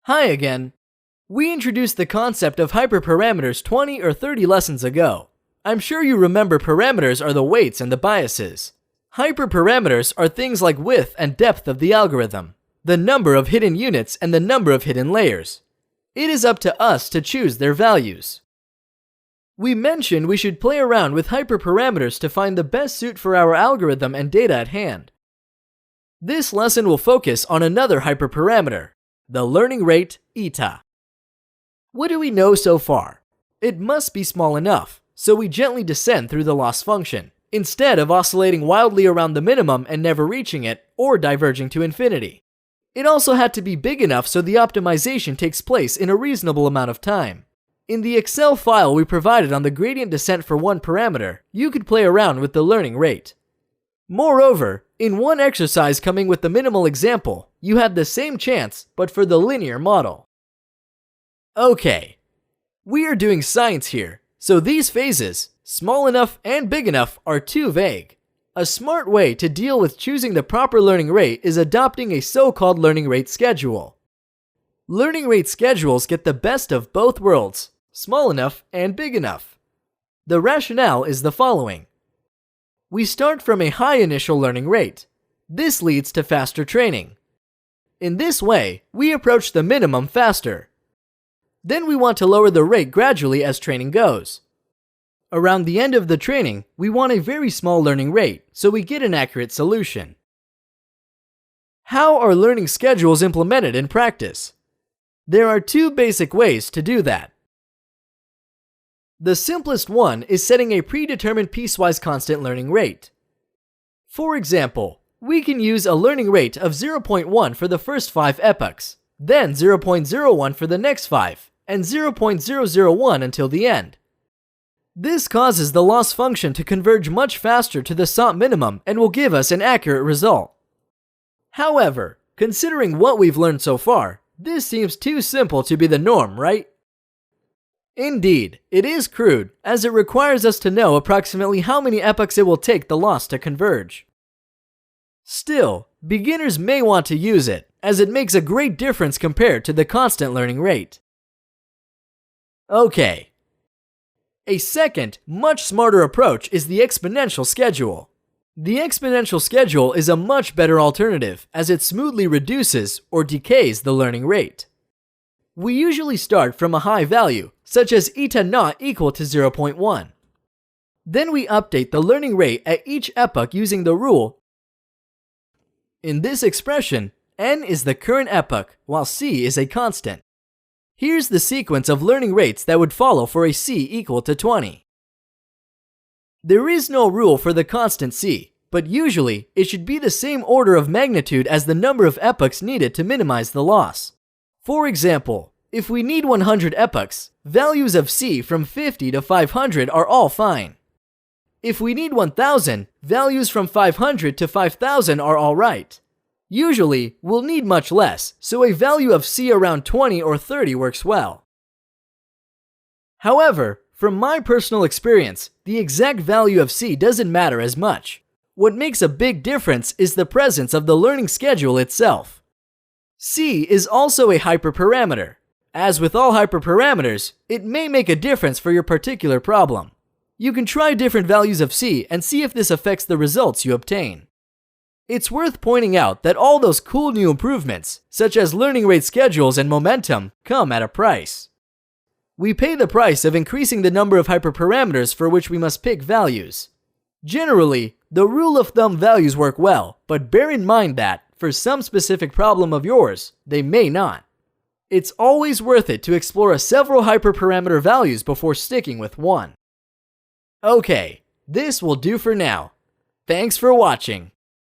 Hi again. We introduced the concept of hyperparameters 20 or 30 lessons ago. I'm sure you remember parameters are the weights and the biases. Hyperparameters are things like width and depth of the algorithm, the number of hidden units and the number of hidden layers. It is up to us to choose their values. We mentioned we should play around with hyperparameters to find the best suit for our algorithm and data at hand. This lesson will focus on another hyperparameter, the learning rate, eta. What do we know so far? It must be small enough, so we gently descend through the loss function, instead of oscillating wildly around the minimum and never reaching it, or diverging to infinity. It also had to be big enough so the optimization takes place in a reasonable amount of time. In the Excel file we provided on the gradient descent for one parameter, you could play around with the learning rate. Moreover, in one exercise coming with the minimal example, you had the same chance, but for the linear model. Okay, we are doing science here, so these phases, small enough and big enough, are too vague. A smart way to deal with choosing the proper learning rate is adopting a so-called learning rate schedule. Learning rate schedules get the best of both worlds, small enough and big enough. The rationale is the following. We start from a high initial learning rate. This leads to faster training. In this way, we approach the minimum faster. Then we want to lower the rate gradually as training goes. Around the end of the training, we want a very small learning rate, so we get an accurate solution. How are learning schedules implemented in practice? There are two basic ways to do that. The simplest one is setting a predetermined piecewise constant learning rate. For example, we can use a learning rate of 0.1 for the first 5 epochs, then 0.01 for the next 5, and 0.001 until the end. This causes the loss function to converge much faster to the sought minimum and will give us an accurate result. However, considering what we've learned so far, this seems too simple to be the norm, right? Indeed, it is crude, as it requires us to know approximately how many epochs it will take the loss to converge. Still, beginners may want to use it, as it makes a great difference compared to the constant learning rate. Okay. A second, much smarter approach is the exponential schedule. The exponential schedule is a much better alternative, as it smoothly reduces or decays the learning rate. We usually start from a high value, such as eta naught equal to 0.1. Then we update the learning rate at each epoch using the rule. In this expression, n is the current epoch, while c is a constant. Here's the sequence of learning rates that would follow for a c equal to 20. There is no rule for the constant c, but usually it should be the same order of magnitude as the number of epochs needed to minimize the loss. For example, if we need 100 epochs, values of c from 50 to 500 are all fine. If we need 1000, values from 500 to 5000 are alright. Usually, we'll need much less, so a value of c around 20 or 30 works well. However, from my personal experience, the exact value of c doesn't matter as much. What makes a big difference is the presence of the learning schedule itself. C is also a hyperparameter. As with all hyperparameters, it may make a difference for your particular problem. You can try different values of c and see if this affects the results you obtain. It's worth pointing out that all those cool new improvements, such as learning rate schedules and momentum, come at a price. We pay the price of increasing the number of hyperparameters for which we must pick values. Generally, the rule of thumb values work well, but bear in mind that, for some specific problem of yours, they may not. It's always worth it to explore several hyperparameter values before sticking with one. Okay, this will do for now. Thanks for watching.